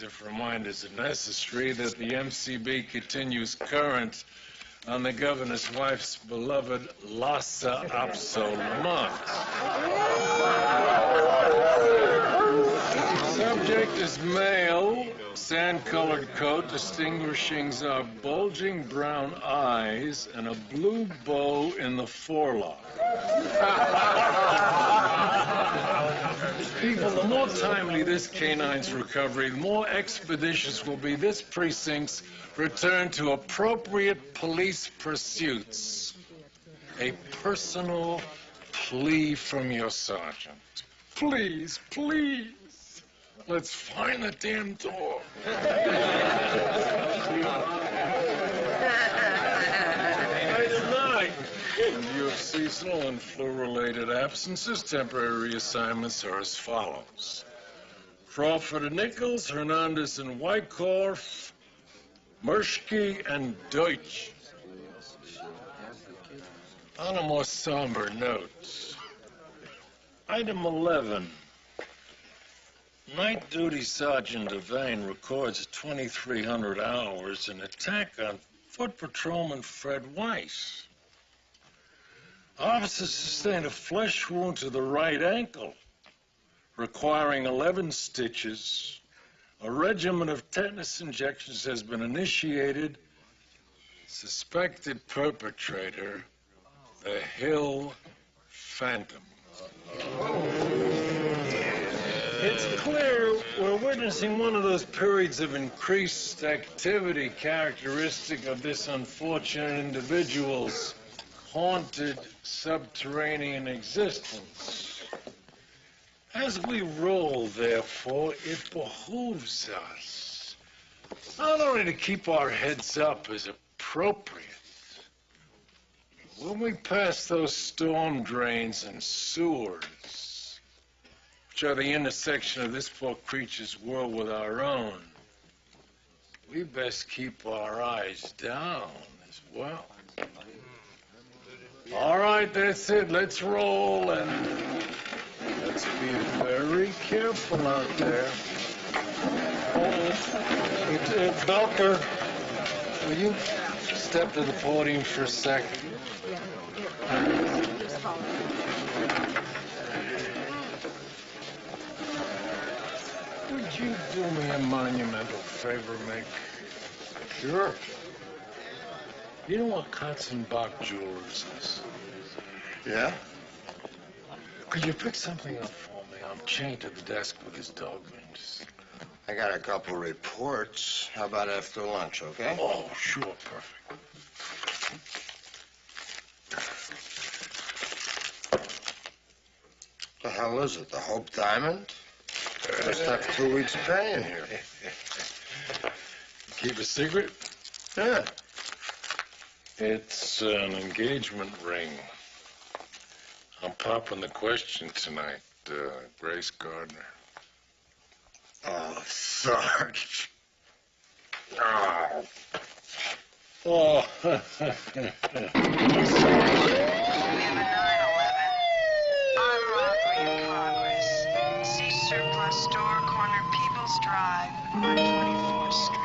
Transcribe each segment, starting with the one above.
series of reminders are necessary that the MCB continues current on the governor's wife's beloved Lhasa Apso Subject is male, sand-colored coat, distinguishing our bulging brown eyes and a blue bow in the forelock. People, the more timely this canine's recovery, the more expeditious will be this precinct's return to appropriate police pursuits. A personal plea from your sergeant. Please, please, let's find the damn door. Item 9. In view of seasonal and flu-related absences, temporary reassignments are as follows. Crawford and Nichols, Hernandez and Wyckoff, Murschke and Deutsch. On a more somber note, item 11. Night duty Sergeant Devane records 2,300 hours an attack on Foot Patrolman Fred Weiss. Officer sustained a flesh wound to the right ankle, requiring 11 stitches. A regimen of tetanus injections has been initiated. Suspected perpetrator, the Hill Phantom. It's clear we're witnessing one of those periods of increased activity characteristic of this unfortunate individual's haunted subterranean existence. As we roll, therefore, it behooves us not only to keep our heads up as appropriate, when we pass those storm drains and sewers, which are the intersection of this poor creature's world with our own, we best keep our eyes down as well. All right, that's it. Let's roll, and let's be very careful out there. Doctor, will you step to the podium for a second? Would you do me a monumental favor, Mick? Sure. You know what Katzenbach Jewelers is? Yeah? Could you pick something up for me? I'm chained to the desk with his dog rings. I got a couple reports. How about after lunch, okay? Oh, sure, perfect. The hell is it? The Hope Diamond? Must have 2 weeks' pay in here. Keep a secret? Yeah. It's an engagement ring. I'm popping the question tonight, Grace Gardner. Oh, Sarge. Oh. Oh. We have a 911. Armed robbery in progress. See surplus store, corner Peebles Drive, on 24th Street.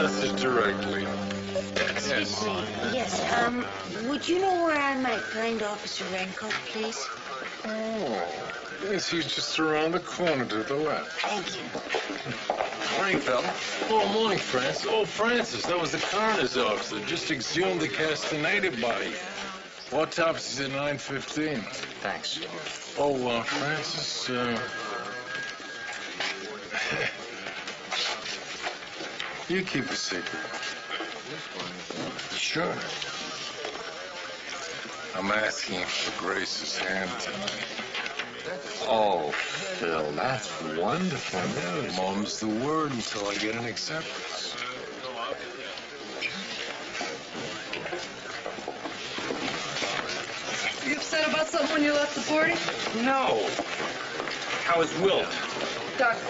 message directly. Excuse me. Yes, would you know where I might find Officer Raincoat, please? Oh, yes, he's just around the corner to the left. Thank you. Morning, Phil. Oh, morning, Francis. Oh, Francis, that was the coroner's officer. Just exhumed the Castaneda body. Autopsy's at 9:15. Thanks. Oh, Francis, you keep a secret. Sure. I'm asking for Grace's hand tonight. Oh, Phil, that's wonderful news. Mum's the word until I get an acceptance. You upset about something when you left the party? No. How was Wilt? Doctor.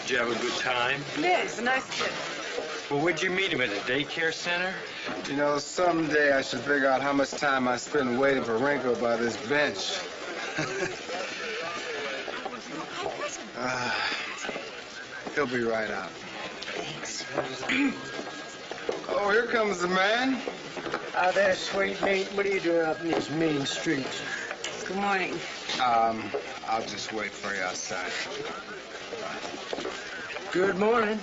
Did you have a good time? Yeah, he's a nice kid. Well, where'd you meet him, at a daycare center? You know, someday I should figure out how much time I spend waiting for Rinko by this bench. He'll be right out. Thanks. Oh, here comes the man. Ah, there, sweet mate. What are you doing up in these mean streets? Good morning. I'll just wait for you outside. Good morning.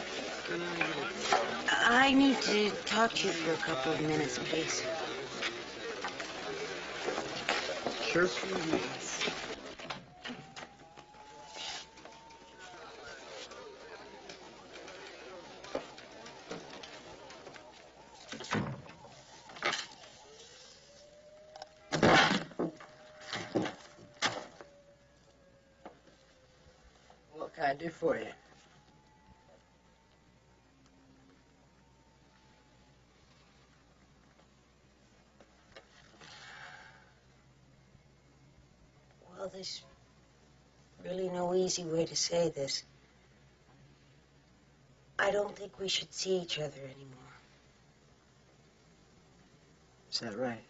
I need to talk to you for a couple of minutes, please. Sure. What can I do for you? Well, there's really no easy way to say this. I don't think we should see each other anymore. Is that right?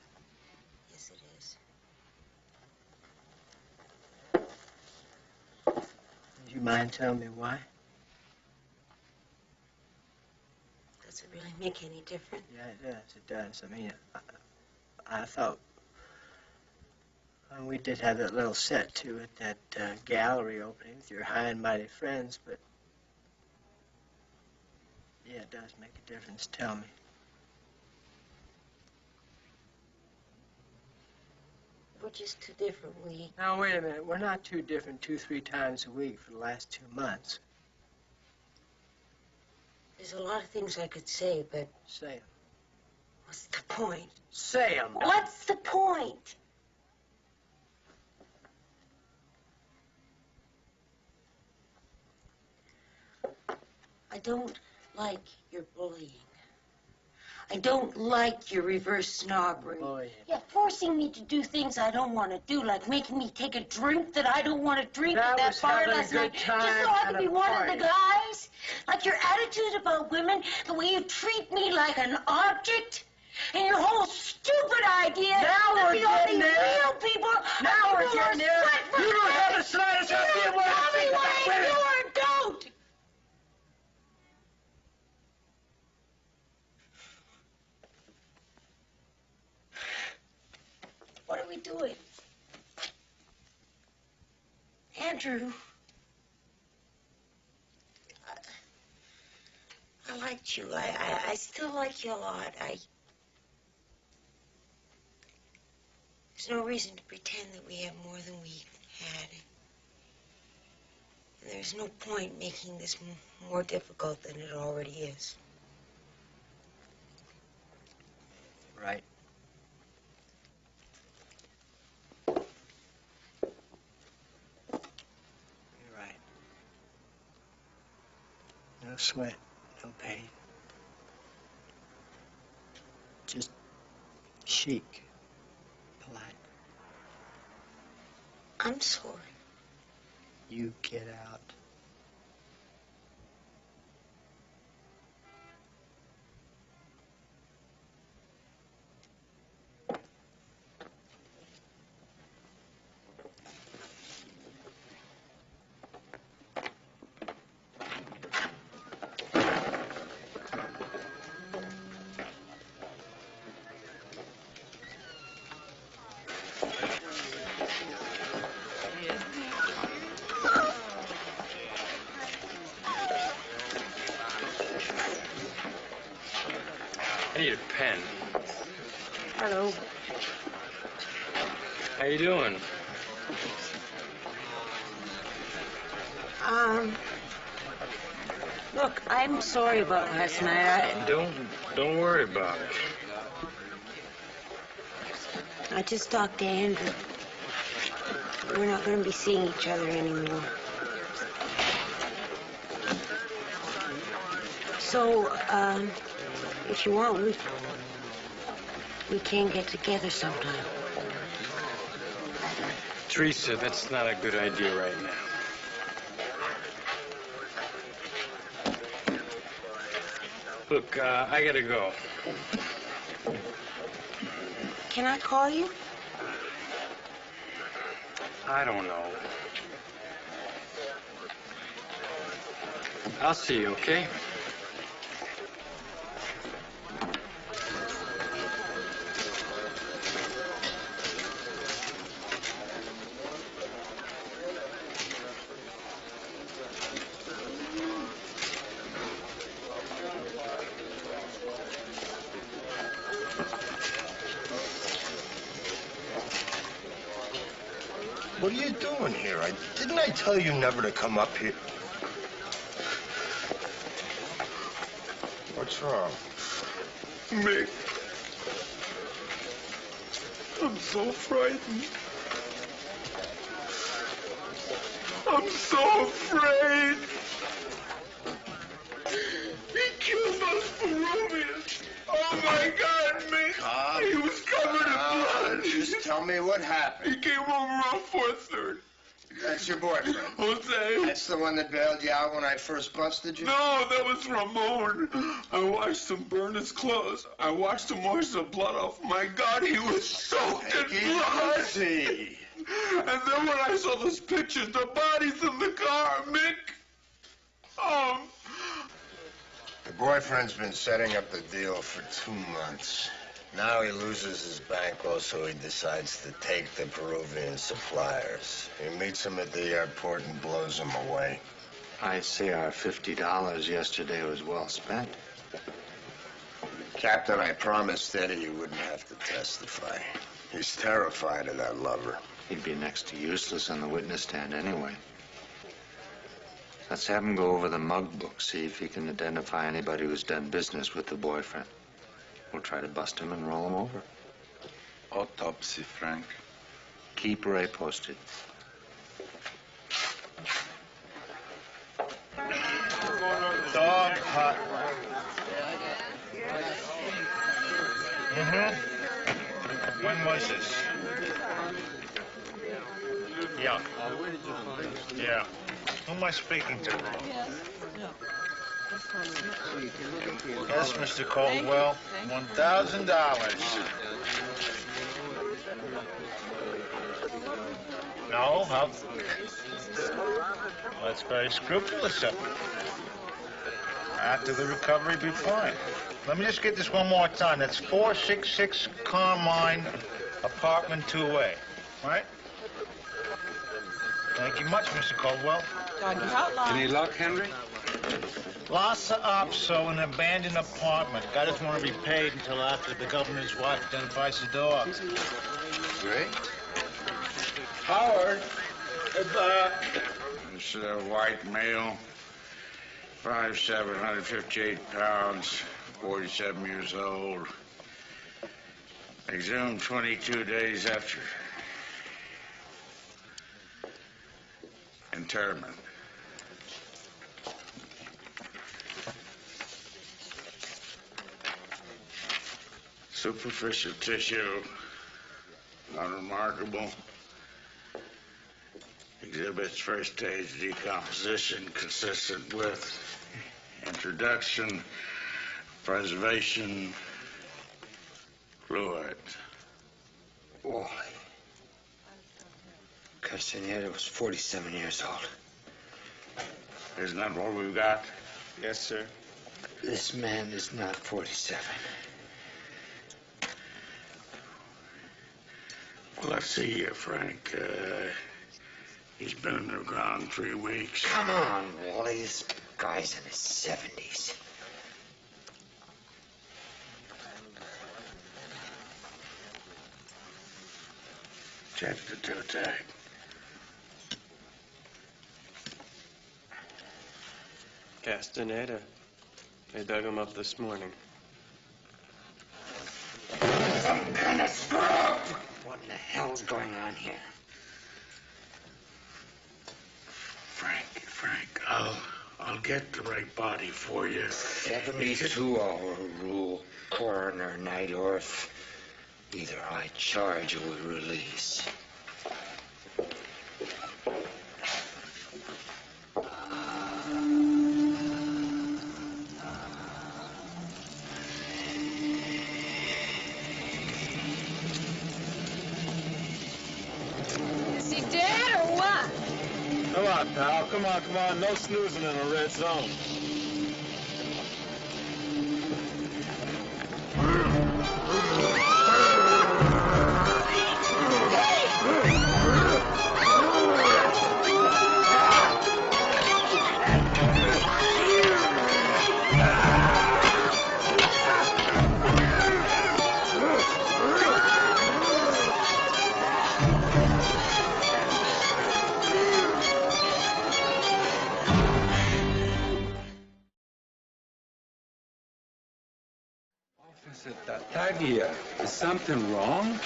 Yes, it is. Would you mind telling me why? Does it really make any difference? Yeah, it does. It does. I mean, I thought we did have that little set to it, that gallery opening with your high and mighty friends, but yeah, it does make a difference. Tell me. We're just too different. Now, wait a minute. We're not too different 2-3 times a week for the last 2 months. There's a lot of things I could say, but Say 'em. what's the point? Say 'em. What's the point? I don't like your bullying. I don't like your reverse snobbery. Bullying. Yeah, forcing me to do things I don't want to do, like making me take a drink that I don't want to drink That at that was bar having a last good night, just so time I at could be a one of party. the guys. Like your attitude about women, the way you treat me like an object, and your whole stupid idea Now that we're we all getting these there. real people. Now we're people who are getting there. sweat for You don't money. have the slightest You idea don't what I tell me think what about I women. do or don't. What are we doing? Andrew. I liked you. I still like you a lot. There's no reason to pretend that we have more than we had. And there's no point making this more difficult than it already is. Right. You're right. No sweat, no pain. Just chic, polite. I'm sorry. You get out. need a pen. Hello. How you doing? Look, I'm sorry about last night. Don't worry about it. I just talked to Andrew. We're not going to be seeing each other anymore. So, if you want, we can get together sometime. Teresa, that's not a good idea right now. Look, I gotta go. Can I call you? I don't know. I'll see you, okay? What are you doing here? Didn't I tell you never to come up here? What's wrong? Mick, I'm so frightened. I'm so afraid. He killed those Peruvians. Oh my God, Mick. Calm. He was covered in blood. Just tell me what happened. He came home around 4:30. That's your boyfriend. Jose. That's the one that bailed you out when I first busted you? No, that was Ramon. I watched him burn his clothes. I watched him wash the blood off. My God, he was soaked in blood. Easy. And then when I saw those pictures, the bodies in the car, Mick. The boyfriend's been setting up the deal for 2 months. Now he loses his bankroll, so he decides to take the Peruvian suppliers. He meets them at the airport and blows them away. I'd say our $50 yesterday was well spent. Captain, I promised Eddie you wouldn't have to testify. He's terrified of that lover. He'd be next to useless on the witness stand anyway. Let's have him go over the mug book, see if he can identify anybody who's done business with the boyfriend. We'll try to bust him and roll him over. Autopsy, Frank. Keep Ray posted. Dog hut. Mm-hmm. When was this? Yeah. Yeah. Who am I speaking to? Yes, Mr. Caldwell. $1,000. No? How? That's very scrupulous of you. After the recovery, be fine. Let me just get this one more time. That's 466 Carmine, apartment 2A, right? Thank you much, Mr. Caldwell. Any luck, Henry? Lots of opso in an abandoned apartment. Guy doesn't want to be paid until after the governor's wife identifies the dog. Great. Howard. This is a white male, 5'7", 158 pounds, 47 years old. Exhumed 22 days after interment. Superficial tissue, unremarkable. Exhibits first stage decomposition consistent with introduction, preservation, fluid. Boy. Castaneda was 47 years old. Isn't that what we've got? Yes, sir. This man is not 47. Well, let's see here, Frank. He's been underground 3 weeks. Come on, Wally. This guy's in his 70s. Check the toe tag. Castaneda. They dug him up this morning. Some kind of scrub! What in the hell's going on here? Frank, I'll get the right body for you. 72-hour rule, coroner, night earth. Either I charge or we release. Is he dead or what? Come on, pal. Come on. No snoozing in a red zone. Officer Tartaglia, is something wrong?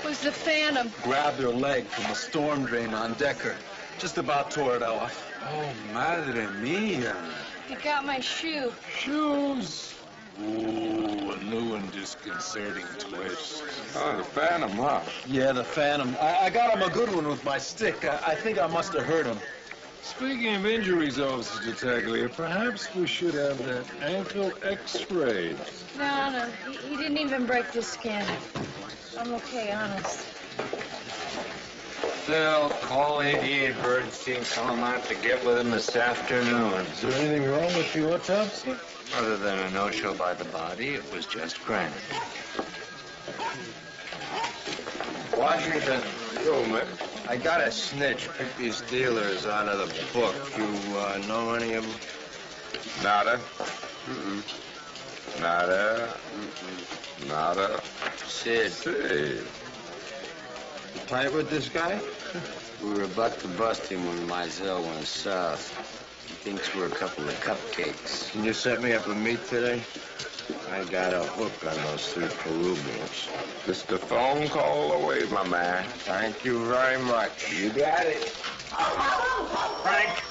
Was the Phantom? Grabbed her leg from a storm drain on Decker. Just about tore it off. Oh, madre mia. He got my shoe. Shoes. Ooh, a new and disconcerting twist. Oh, the Phantom, huh? Yeah, the Phantom. I got him a good one with my stick. I think I must have hurt him. Speaking of injuries, Officer Tartaglia, perhaps we should have that ankle x-rayed. No, he didn't even break the skin. I'm okay, honest. Phil, call 88 Bernstein, tell him I have to get with him this afternoon. Is there anything wrong with the autopsy? Other than a no-show by the body, it was just grand. Washington, I got a snitch. Pick these dealers out of the book. You know any of them? Nada. Nada. Nada. Sid. Sid. You tight with this guy? We were about to bust him when Mizell went south. He thinks we're a couple of cupcakes. Can you set me up a meet today? I got a hook on those 3 Peruvians. Just a phone call away, my man. Thank you very much. You got it. Frank,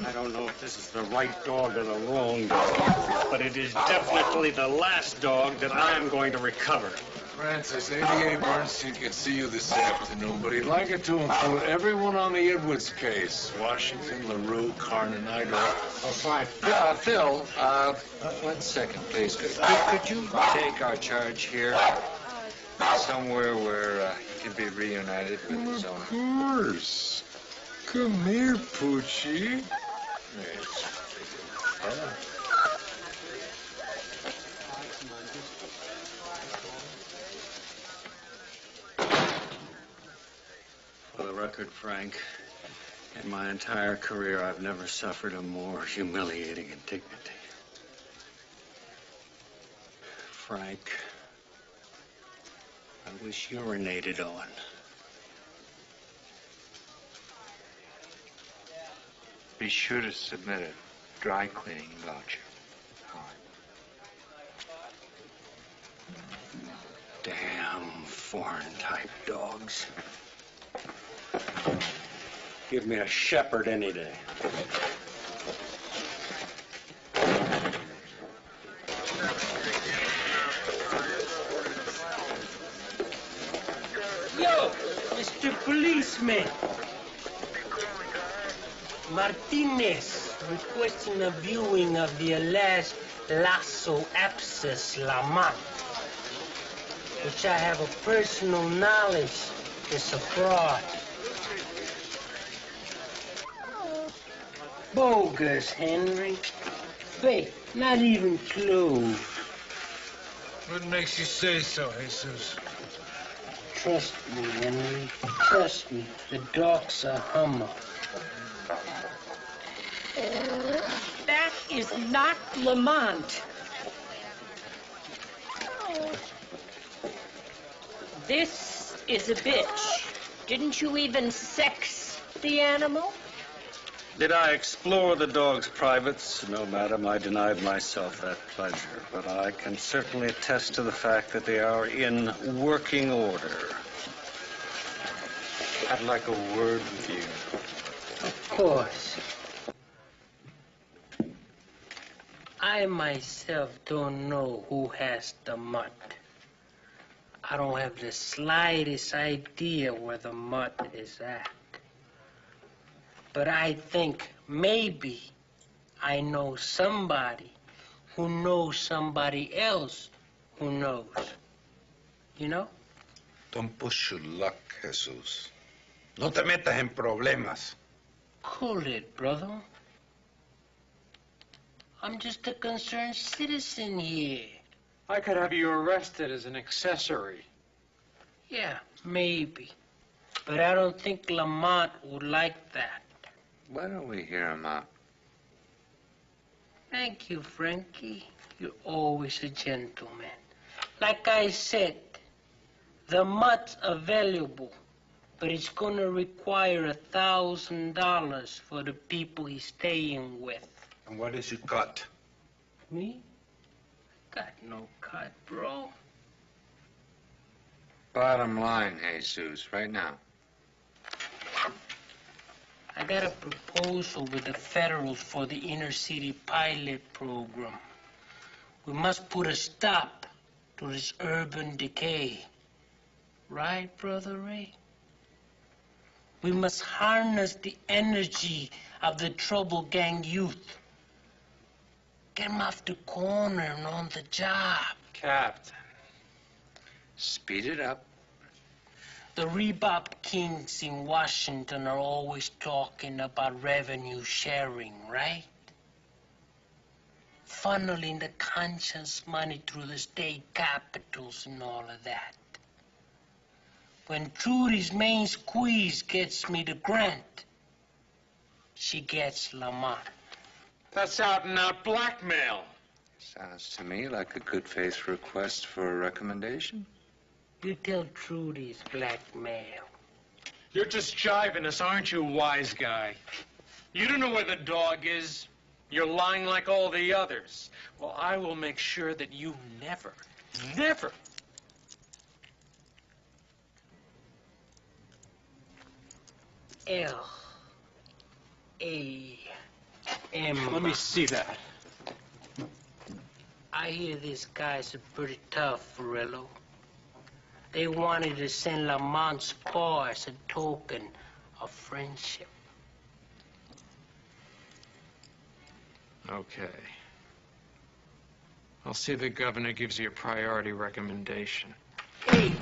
I don't know if this is the right dog or the wrong dog, but it is definitely the last dog that I'm going to recover. Francis, 88 Bernstein can see you this afternoon, but he'd like it to include everyone on the Edwards case. Washington, LaRue, Carn, and Idol. Oh, fine. Phil, 1 second, please. Could you take our charge here? Somewhere where he can be reunited with his own. Of course. Come here, Poochie. For the record, Frank, in my entire career, I've never suffered a more humiliating indignity. Frank, I was urinated on. Be sure to submit a dry cleaning voucher. Damn foreign-type dogs. Give me a shepherd any day. Yo, Mr. Policeman. Martinez requesting a viewing of the alleged lasso abscess Lamont, which I have a personal knowledge is a fraud. Bogus, Henry. Fake, not even close. What makes you say so, Jesus? Trust me, Henry. Trust me. The dog's a hummer. That is not Lamont. This is a bitch. Didn't you even sex the animal? Did I explore the dog's privates? No, madam, I denied myself that pleasure. But I can certainly attest to the fact that they are in working order. I'd like a word with you. Of course. I myself don't know who has the mutt. I don't have the slightest idea where the mutt is at. But I think maybe I know somebody who knows somebody else who knows. You know? Don't push your luck, Jesus. No te metas en problemas. Cool it, brother. I'm just a concerned citizen here. I could have you arrested as an accessory. Yeah, maybe. But I don't think Lamont would like that. Why don't we hear him out? Thank you, Frankie. You're always a gentleman. Like I said, the mutt's available, but it's gonna require $1,000 for the people he's staying with. And what is your cut? Me? Got no cut, bro. Bottom line, Jesus, right now. I got a proposal with the federals for the inner city pilot program. We must put a stop to this urban decay. Right, Brother Ray? We must harness the energy of the trouble gang youth. Get them off the corner and on the job. Captain. Speed it up. The Rebop kings in Washington are always talking about revenue sharing, right? Funneling the conscience money through the state capitals and all of that. When Trudy's main squeeze gets me the grant, she gets Lamont. That's out and out blackmail. Sounds to me like a good faith request for a recommendation. You tell Trudy it's blackmail. You're just jiving us, aren't you, wise guy? You don't know where the dog is. You're lying like all the others. Well, I will make sure that you never L-A-M. Let me see that. I hear these guys are pretty tough, Ferrello. They wanted to send Lamont's paw as a token of friendship. Okay. I'll see the governor gives you a priority recommendation. Hey!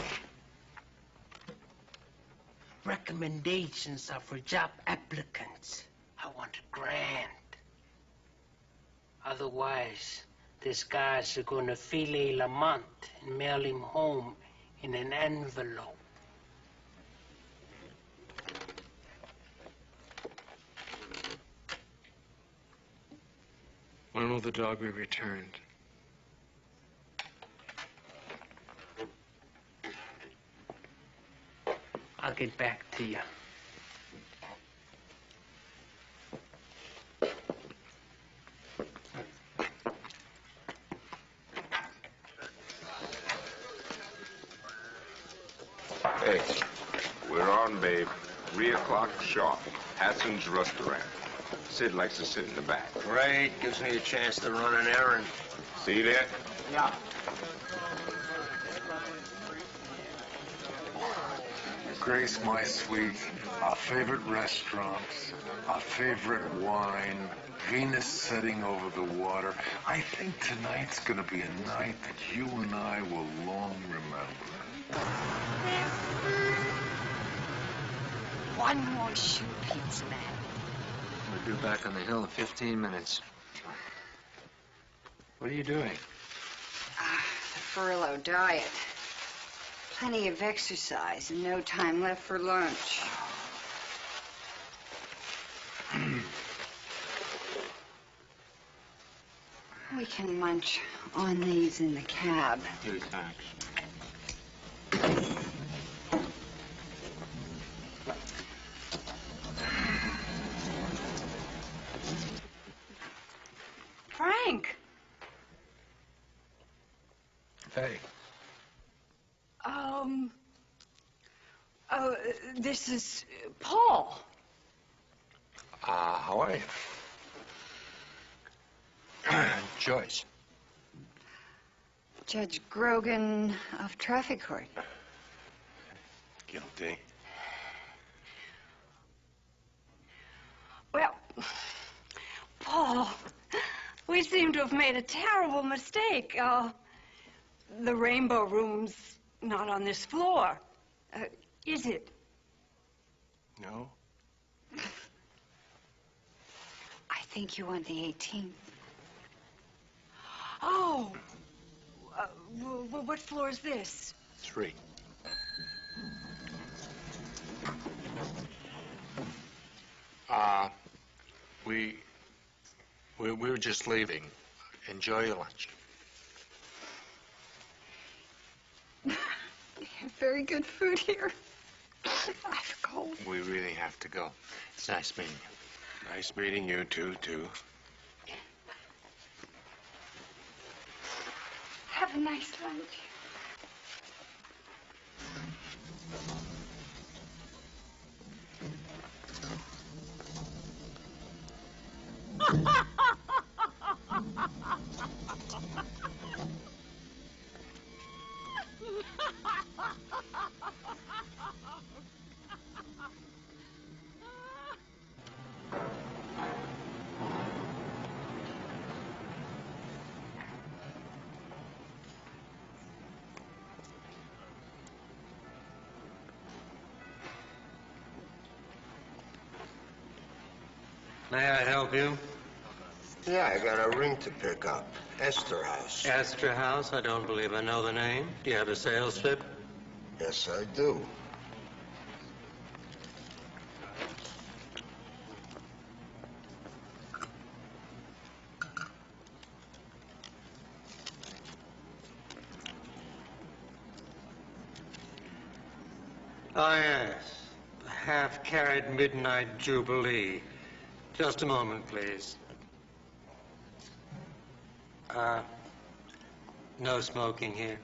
Recommendations are for job applicants. I want a grant. Otherwise, these guys are gonna fillet Lamont and mail him home in an envelope. When will the dog be returned? I'll get back to you. Hey, we're on, babe. 3 o'clock sharp. Hassan's restaurant. Sid likes to sit in the back. Great. Gives me a chance to run an errand. See that? Yeah. Grace, my sweet, our favorite restaurants, our favorite wine, Venus setting over the water. I think tonight's gonna be a night that you and I will long remember. One more shoe piece, man. We'll be back on the hill in 15 minutes. What are you doing? The furlough diet. Plenty of exercise and no time left for lunch. We can munch on these in the cab. Hey, thanks. drink? Hey. This is Paul. How are you? Joyce. Judge Grogan of traffic court. Guilty. Well, Paul, we seem to have made a terrible mistake. The Rainbow Room's not on this floor. Is it? No. I think you want the 18th. Oh. What floor is this? 3. We were just leaving. Enjoy your lunch. They have very good food here. I'm cold. We really have to go. It's nice meeting you. Nice meeting you, too. Have a nice lunch. May I help you? Yeah, I got a ring to pick up. Esther House. Astor House? I don't believe I know the name. Do you have a sales slip? Yes, I do. Oh, yes. Half-carat midnight jubilee. Just a moment, please. No smoking here.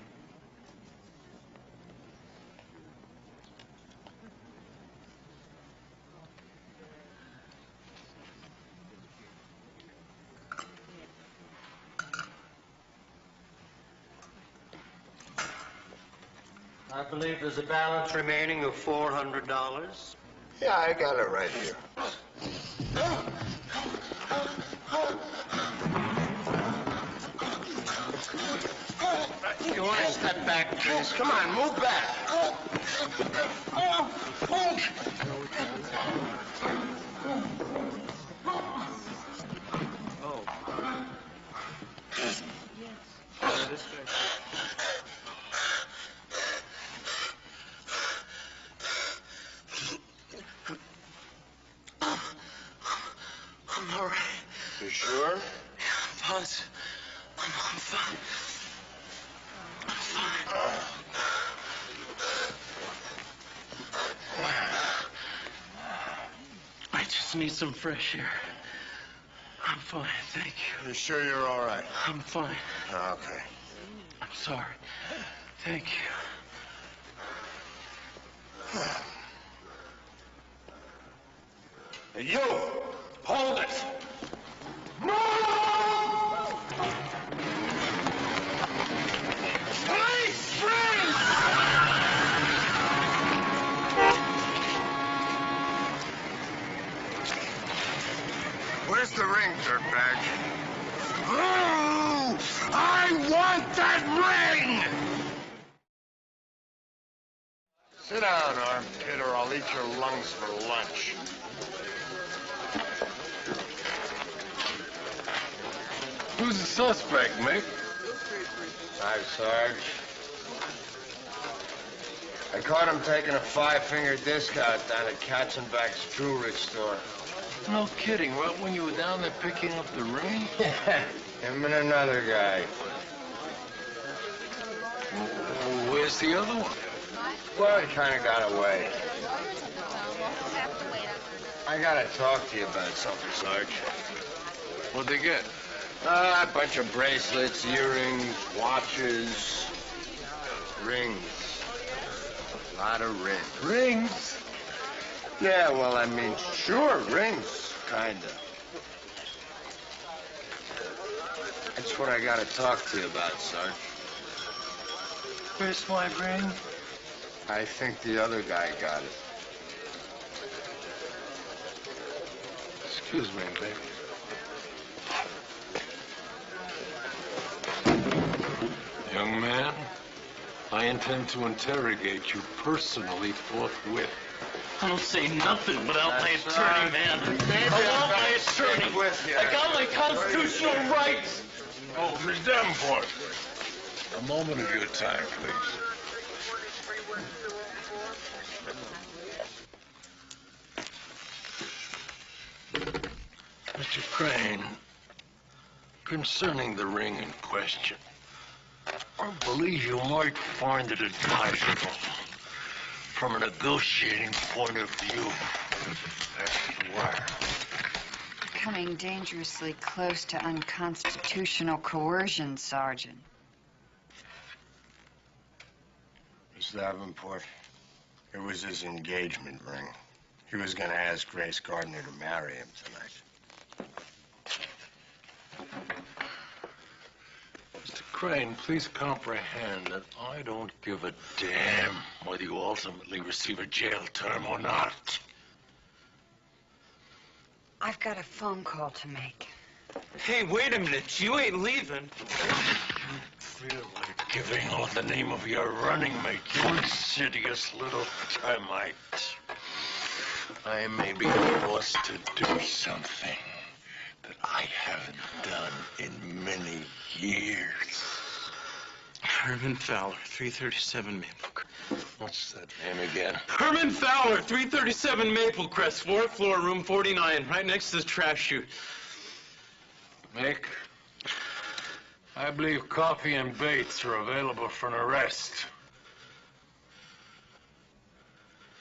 I believe there's a balance remaining of $400. Yeah, I got it right here. You want to step back, please? Come on, move back. I'm all right. You sure? Buzz, I'm fine. I'm fine. I just need some fresh air. I'm fine, thank you. You sure you're all right? I'm fine. Okay. I'm sorry. Thank you. You! Hold it! Police! Friends! Where's the ring, dirtbag? Oh, I want that ring! Sit down, armpit, or I'll eat your lungs for lunch. Who's the suspect, Mick? Hi, Sarge. I caught him taking a 5-finger discount down at Katzenbach's jewelry store. No kidding. Right when you were down there picking up the ring? Him and another guy. Where's the other one? Well, he kind of got away. I gotta talk to you about something, Sarge. What'd they get? A bunch of bracelets, earrings, watches, rings. A lot of rings. Rings? Yeah, well, I mean, sure, rings, kinda. That's what I gotta talk to you about, Sarge. Where's my ring? I think the other guy got it. Excuse me, baby. Young man, I intend to interrogate you personally forthwith. I don't say nothing without my attorney, man. I want my attorney. With you. I got my constitutional rights. Oh, Miss Davenport. A moment of your time, please. Mr. Crane, concerning the ring in question, I believe you might find it advisable from a negotiating point of view. That's why. Coming dangerously close to unconstitutional coercion, Sergeant. Miss Davenport, it was his engagement ring. He was gonna ask Grace Gardner to marry him tonight. Mr. Crane, please comprehend that I don't give a damn whether you ultimately receive a jail term or not. I've got a phone call to make. Hey, wait a minute. You ain't leaving. Feel like giving out the name of your running mate, you insidious little termite. I may be forced to do something that I haven't done in many years. Herman Fowler, 337 Maple Crest. What's that name again? Herman Fowler, 337 Maple Crest, 4th floor, room 49, right next to the trash chute. Mick, I believe coffee and Bates are available for an arrest.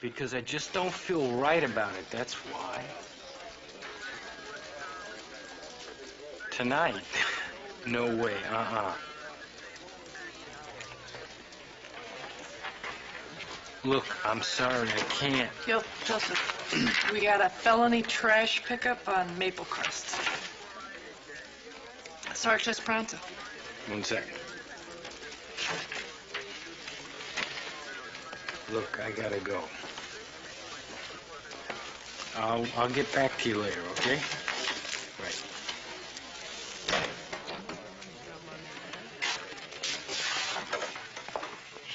Because I just don't feel right about it, that's why. Tonight? No way, Look, I'm sorry, I can't. Joseph, we got a felony trash pickup on Maple Crest. Sarge Esperanza. 1 second. Look, I gotta go. I'll get back to you later, okay? Right.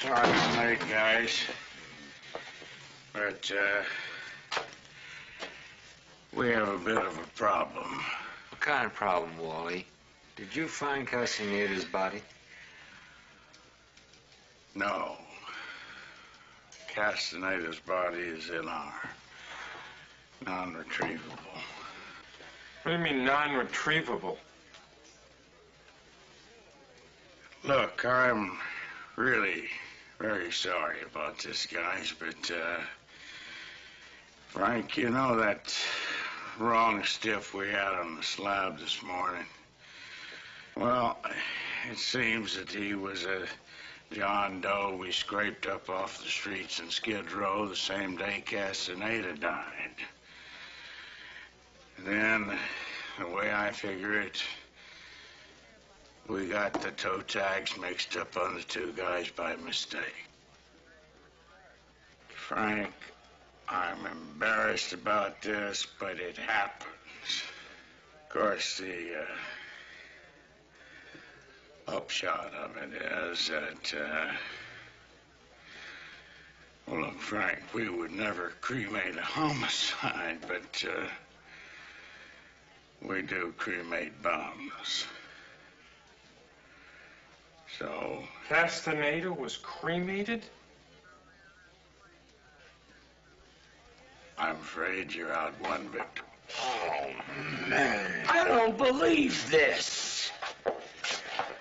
Sorry it's late, guys. But, we have a bit of a problem. What kind of problem, Wally? Did you find Castaneda's body? No. Castaneda's body is in our non-retrievable. What do you mean, non-retrievable? Look, I'm really very sorry about this, guys, but, Frank, you know that wrong stiff we had on the slab this morning? Well, it seems that he was a John Doe we scraped up off the streets in Skid Row the same day Castaneda died. Then, the way I figure it, we got the toe tags mixed up on the two guys by mistake. Frank, I'm embarrassed about this, but it happens. Of course, the upshot of it is that, well, look, Frank, we would never cremate a homicide, but we do cremate bums. So... Castaneda was cremated? I'm afraid you're out one victim. Oh, Man, I don't believe this.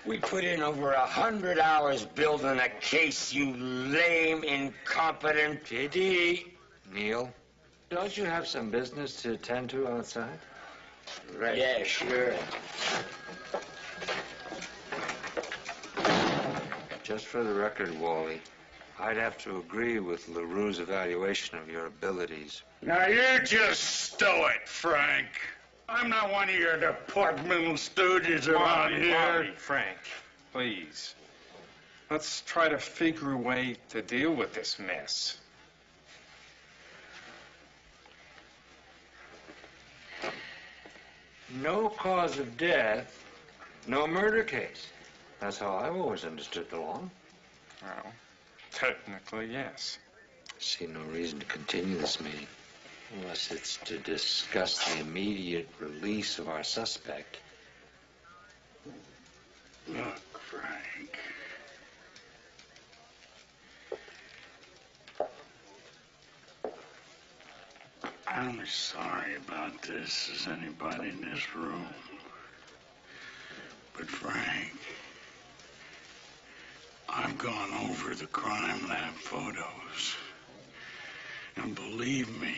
We put in over 100 hours building a case, you lame, incompetent... J.D. Neil, don't you have some business to attend to outside? Right. Yeah, sure. Just for the record, Wally, I'd have to agree with LaRue's evaluation of your abilities. Now you just stow it, Frank. I'm not one of your departmental stooges around here. Wally, Frank, please. Let's try to figure a way to deal with this mess. No cause of death, no murder case. That's how I've always understood the law. Well, technically, yes. See no reason to continue this meeting, unless it's to discuss the immediate release of our suspect. Look, Frank. I'm as sorry about this as anybody in this room. But Frank, I've gone over the crime lab photos. And believe me,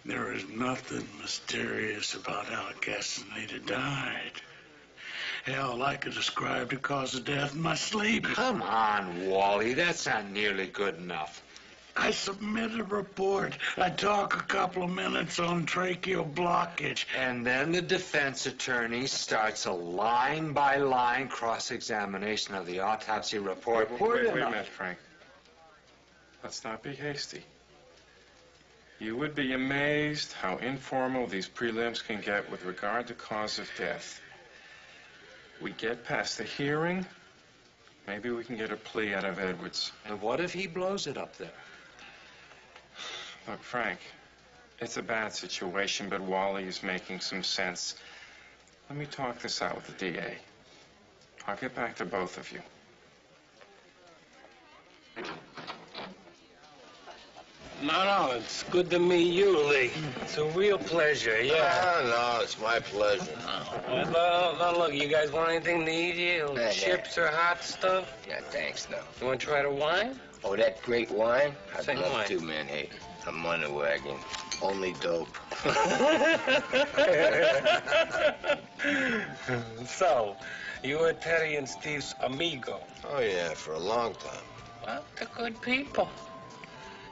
there is nothing mysterious about how Castaneda died. Hell, I could describe the cause of death in my sleep. Come on, Wally, that's not nearly good enough. I submit a report. I talk a couple of minutes on tracheal blockage. And then the defense attorney starts a line-by-line cross-examination of the autopsy report. Wait a minute, Frank. Let's not be hasty. You would be amazed how informal these prelims can get with regard to cause of death. We get past the hearing, maybe we can get a plea out of Edwards. And what if he blows it up there? Look, Frank, it's a bad situation, but Wally is making some sense. Let me talk this out with the DA. I'll get back to both of you. No, it's good to meet you, Lee. It's a real pleasure, yeah. No, it's my pleasure. Well, look, you guys want anything to eat here? Nah, Chips or hot stuff? Yeah, thanks, no. You want to try the wine? Oh, that great wine? I'd Same love wine. to, man. Hey, a money wagon. Only dope. So, you were Teddy and Steve's amigo. Oh, yeah, for a long time. Well, they're good people.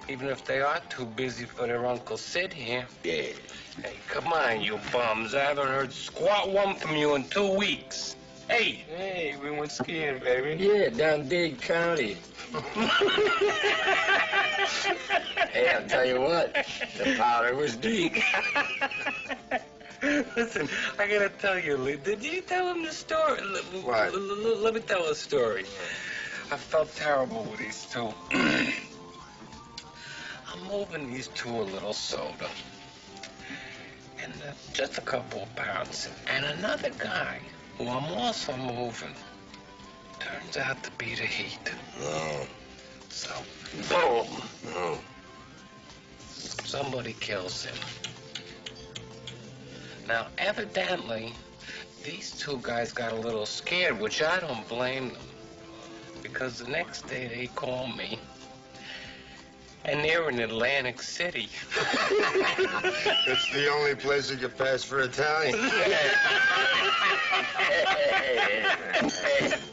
Even if they are too busy for their Uncle Sid here. Yeah. Hey, come on, you bums. I haven't heard squat one from you in 2 weeks. Hey. Hey, we went skiing, baby. Yeah, down Dade County. Hey, I'll tell you what, the powder was deep. Listen, I gotta tell you, Lee, did you tell him the story? What? Let me tell a story. I felt terrible with these two. I'm moving these two a little soda. And just a couple of pounds. And another guy, who I'm also moving, turns out to be the heat. No. So, boom. No. Somebody kills him. Now, evidently, these two guys got a little scared, which I don't blame them. Because the next day they call me, and they're in Atlantic City. It's the only place you can pass for Italian.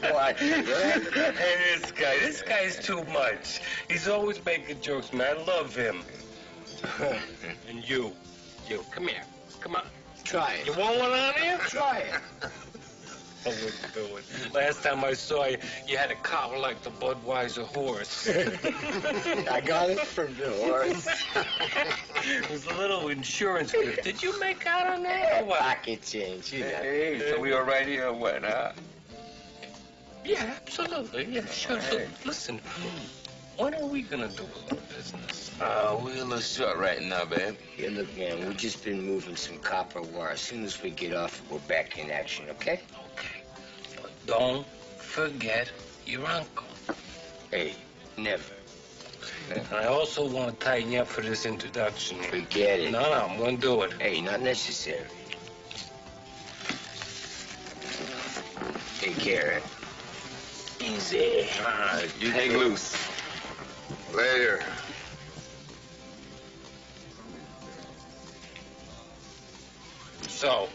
What? Hey, this guy's too much. He's always making jokes, man. I love him. And you, come here. Come on. Try it. You want one on here? Try it. I wouldn't do it. Last time I saw you, you had a collar like the Budweiser horse. I got it from the horse. It was a little insurance gift. Did you make out on that or what? Pocket change, you know. Hey, so we all right here or what, huh? Yeah, absolutely. Yeah, sure. Look, listen, when are we gonna do a little business? We're a little short right now, babe. Yeah, look, man, we've just been moving some copper wire. As soon as we get off, we're back in action, okay? Okay. But don't forget your uncle. Hey, never. I also want to tighten you up for this introduction. Forget it. No, I'm going to do it. Hey, not necessary. Take care. Easy. You hang loose. Later. So?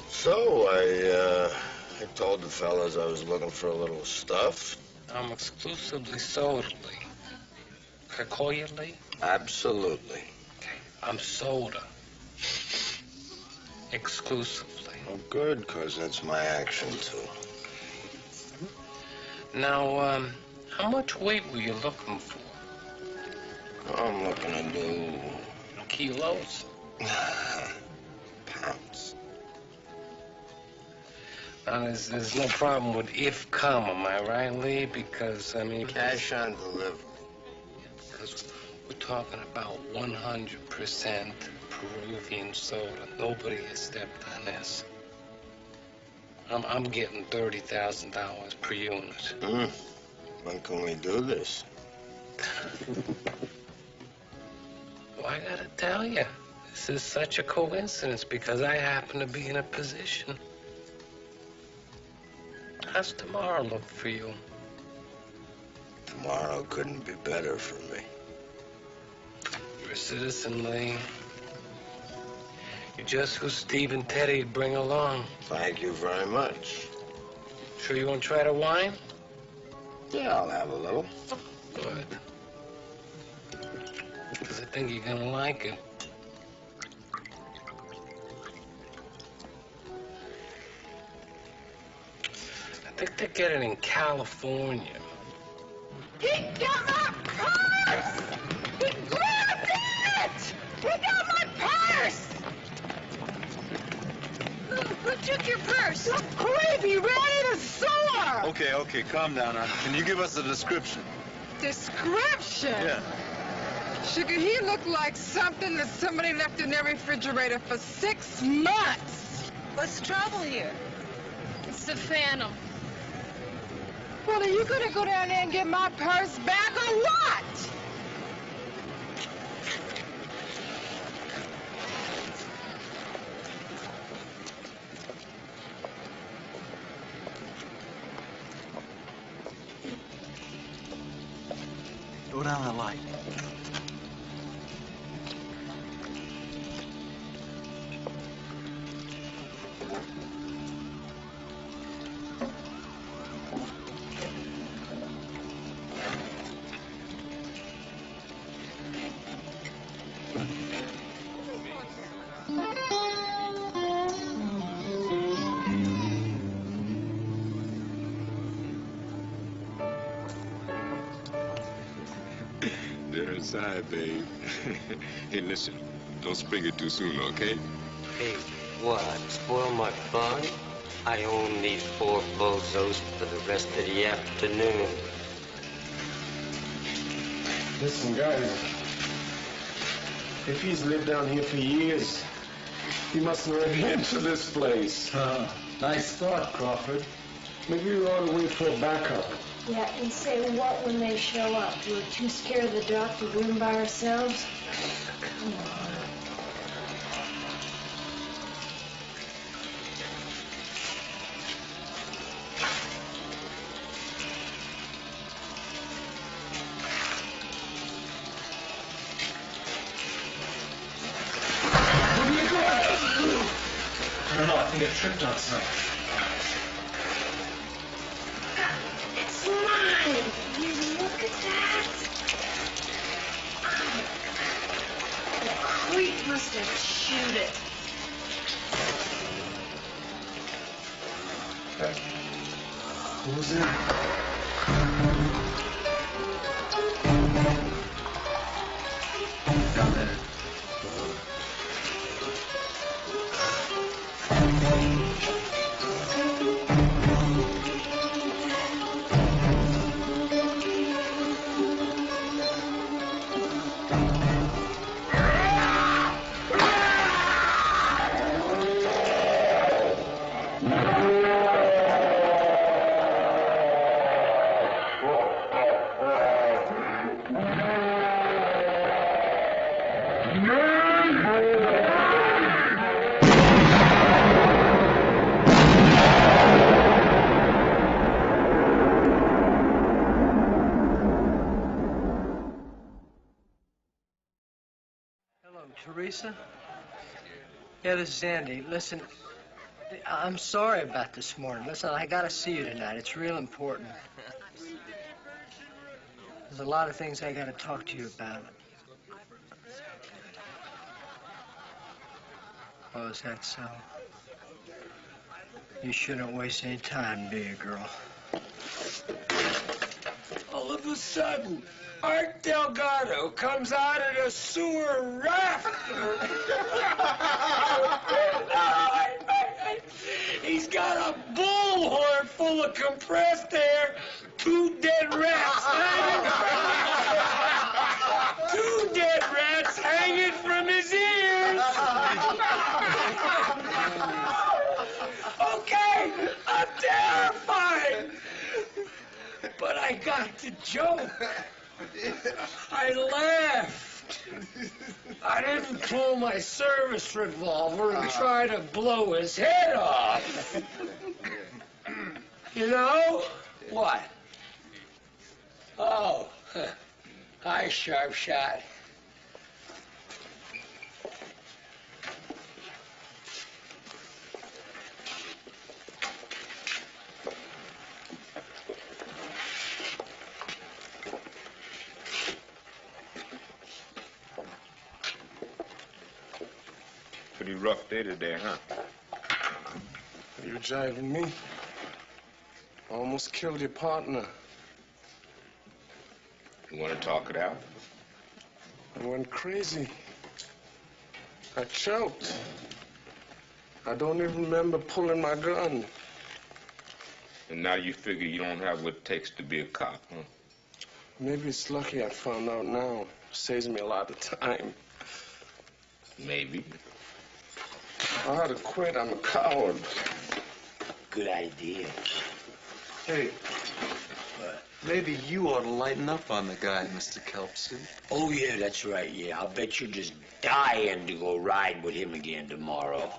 So, I told the fellas I was looking for a little stuff. I'm exclusively soda, Lee. Can I call you Lee? Absolutely. I'm soda. Exclusively. Oh, good, because that's my action, too. Now, how much weight were you looking for? I'm looking to do... Kilos? Pounds. Now, there's no problem with if come, am I right, Lee? Because, I mean... Cash on delivery. Because we're talking about 100% Peruvian soda. Nobody has stepped on this. I'm getting $30,000 per unit. When can we do this? Well, I gotta tell you, this is such a coincidence because I happen to be in a position. How's tomorrow look for you? Tomorrow couldn't be better for me. You're a citizen, Lee. You're just who Steve and Teddy'd bring along. Thank you very much. Sure you won't try to wine? Yeah, I'll have a little. Good. Because I think you're gonna like it. I think they get it in California. He got my purse! He grabbed it! He got my purse! Who took your purse? The creep! He ran in the sewer! Okay, calm down. Can you give us a description? Description? Yeah. Sugar, he looked like something that somebody left in their refrigerator for 6 months. What's the trouble here? It's the Phantom. Well, are you gonna go down there and get my purse back or what? Go down the light. They're inside, babe. Hey, listen, don't spring it too soon, okay? Hey, what? Spoil my fun? I own these 4 bozos for the rest of the afternoon. Listen, guys. If he's lived down here for years, he must know every inch of this place. Nice thought, Crawford. Maybe we ought to wait for a backup. Yeah, and say what when they show up? We're too scared of the dark to go in by ourselves? Come on. I don't know, I think I tripped on something. It's mine! You look at that! The creep must have chewed it. Who's in? Down there. Teresa? Yeah, this is Andy. Listen, I'm sorry about this morning. Listen, I gotta see you tonight. It's real important. There's a lot of things I gotta talk to you about. Oh, is that so? You shouldn't waste any time, do you, girl? All of a sudden, Art Delgado comes out of the sewer raft. He's got a bullhorn full of compressed air, 2 dead rats hanging from 2 dead rats hanging from his ears. Okay, I'm terrified. But I got the joke. I laughed. I didn't pull my service revolver and try to blow his head off. You know? What? Oh, hi, sharp shot. Pretty rough day today, huh? You're jiving me. Almost killed your partner. You want to talk it out? I went crazy. I choked. I don't even remember pulling my gun. And now you figure you don't have what it takes to be a cop, huh? Maybe it's lucky I found out now. Saves me a lot of time. Maybe. I ought to quit. I'm a coward. Good idea. Hey, maybe you ought to lighten up on the guy, Mr. Kelpsuit. Oh, yeah, that's right, yeah. I'll bet you're just dying to go ride with him again tomorrow.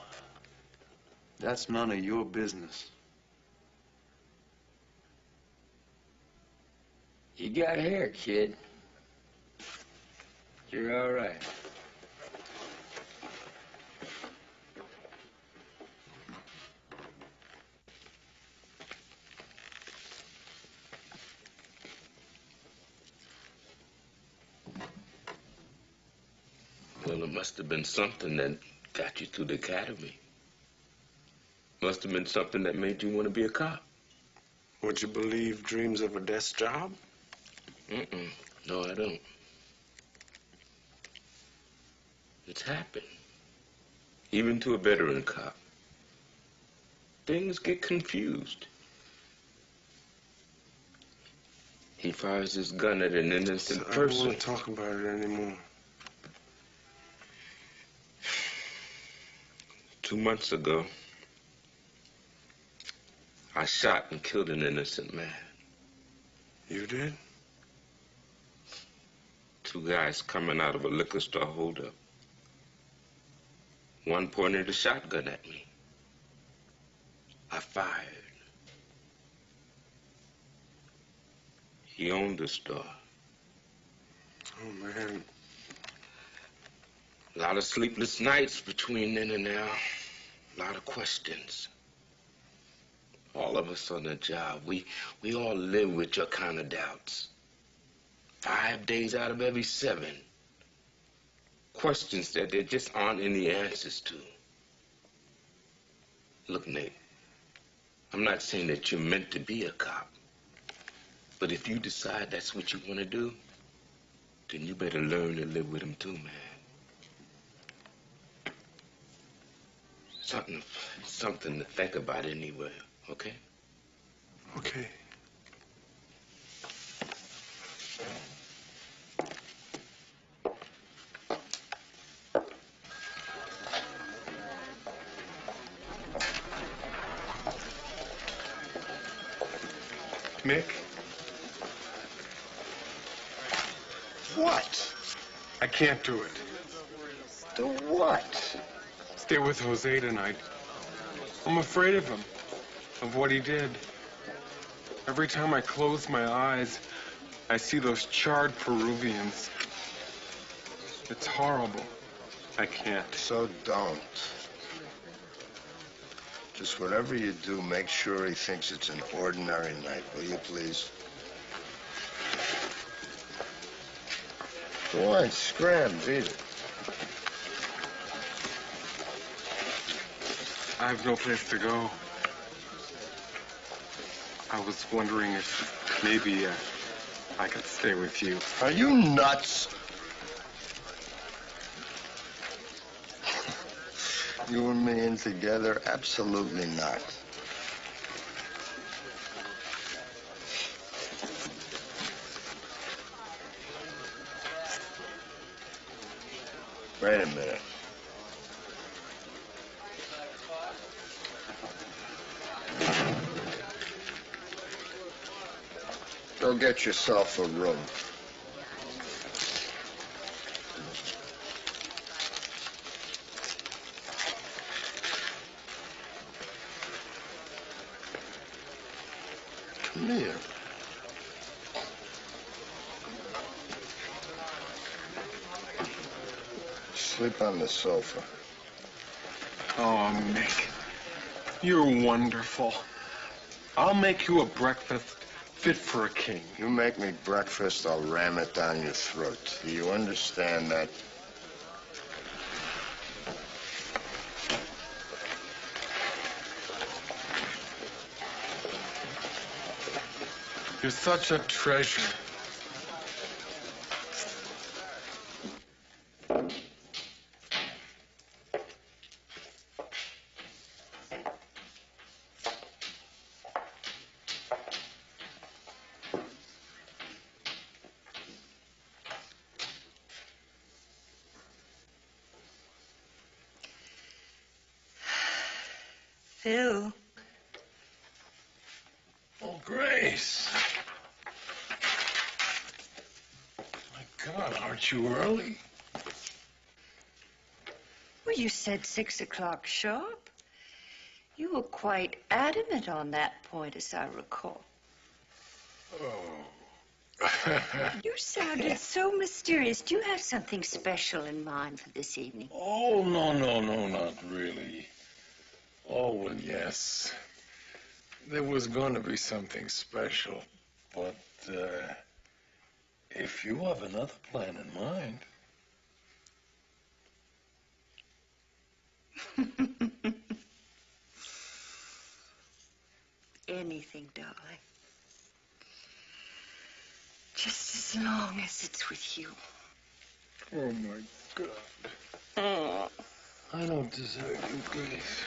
That's none of your business. You got hair, kid. You're all right. Well, it must have been something that got you through the academy. Must have been something that made you want to be a cop. Would you believe dreams of a desk job? No, I don't. It's happened. Even to a veteran cop. Things get confused. He fires his gun at an innocent person. I don't want to talk about it anymore. 2 months ago, I shot and killed an innocent man. You did? 2 guys coming out of a liquor store holdup. One pointed a shotgun at me. I fired. He owned the store. Oh, man. A lot of sleepless nights between then and now. A lot of questions. All of us on the job, we all live with your kind of doubts. 5 days out of every 7. Questions that there just aren't any answers to. Look, Nate, I'm not saying that you're meant to be a cop. But if you decide that's what you want to do, then you better learn to live with them too, man. Something to think about anyway, okay? Okay. Mick? What? I can't do it. Do what? Stay with Jose tonight. I'm afraid of him, of what he did. Every time I close my eyes, I see those charred Peruvians. It's horrible. I can't. So don't. Just whatever you do, make sure he thinks it's an ordinary night, will you please? Go on, scram, beat it. I have no place to go. I was wondering if maybe I could stay with you. Are you nuts? You and me in together? Absolutely not. Wait a minute. Go get yourself a room. Come here. Sleep on the sofa. Oh, Nick, you're wonderful. I'll make you a breakfast fit for a king. You make me breakfast, I'll ram it down your throat. Do you understand that? You're such a treasure. Phil. Oh, Grace. My God, aren't you early? Well, you said 6 o'clock sharp. You were quite adamant on that point, as I recall. Oh. You sounded so mysterious. Do you have something special in mind for this evening? Oh, no, not really. Oh, well, yes. There was going to be something special, but if you have another plan in mind... Anything, darling. Just as long as it's with you. Oh, my God. Oh. I don't deserve you, Grace.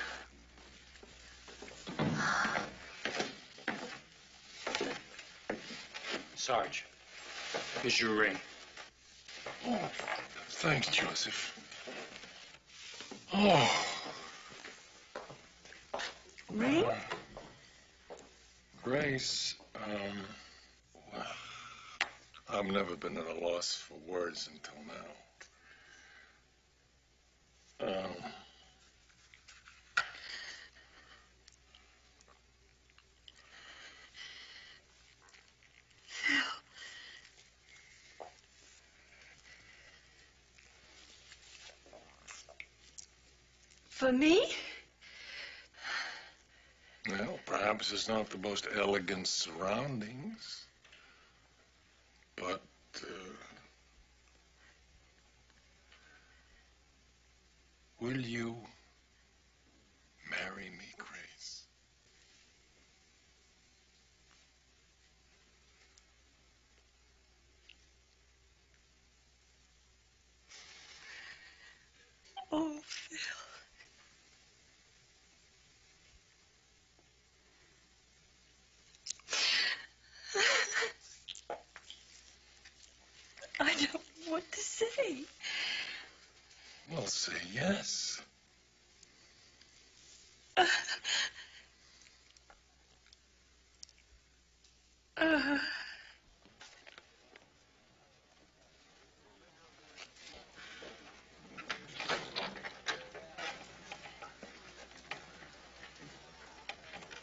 Sarge, here's your ring. Oh, thanks, Joseph. Oh. Ring? Grace, well, I've never been at a loss for words until now. For me? Well, perhaps it's not the most elegant surroundings, but, will you marry me, Grace? Oh, Phil. I don't know what to say. Well, say yes.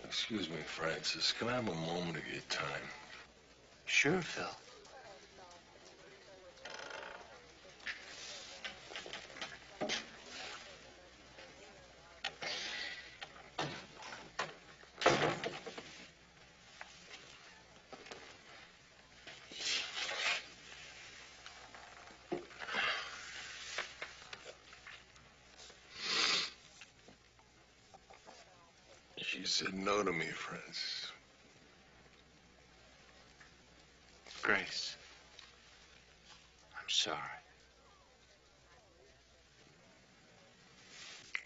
Excuse me, Francis. Can I have a moment of your time? Sure, Phil. She said no to me, Francis. Grace, I'm sorry.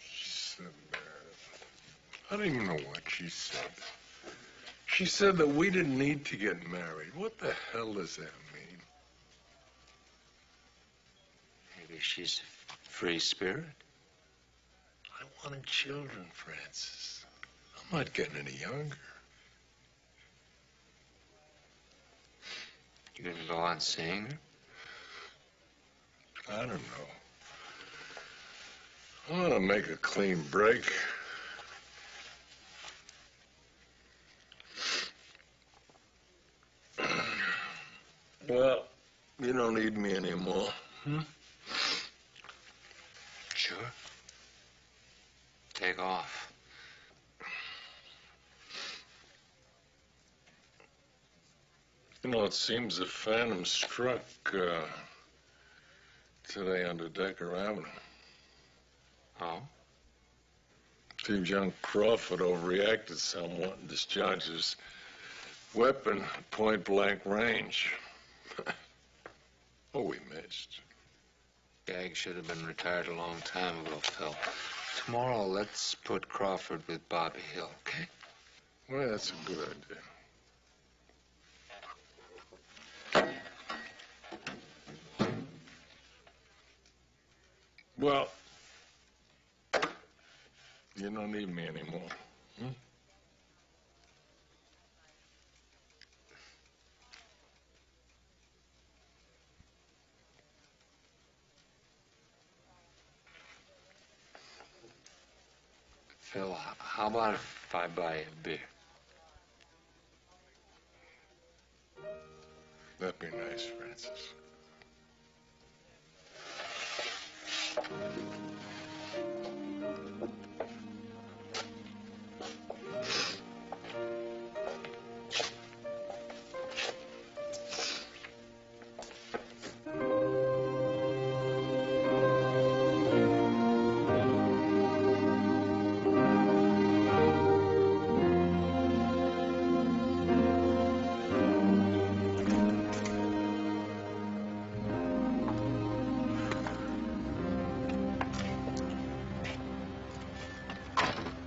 She said I don't even know what she said. She said that we didn't need to get married. What the hell does that mean? Maybe she's a free spirit. I wanted children, Francis. I'm not getting any younger. You gonna go on seeing her? I don't know. I want to make a clean break. Well, you don't need me anymore. Sure. Take off. You know, it seems the Phantom struck today on Decker Avenue. Oh? Seems young Crawford overreacted somewhat and discharged his weapon at point-blank range. Oh, we missed. Gag should have been retired a long time ago, Phil. Tomorrow, let's put Crawford with Bobby Hill, okay? Well, that's a good idea. Well, you don't need me anymore. Phil, how about if I buy you a beer? That'd be nice, Francis.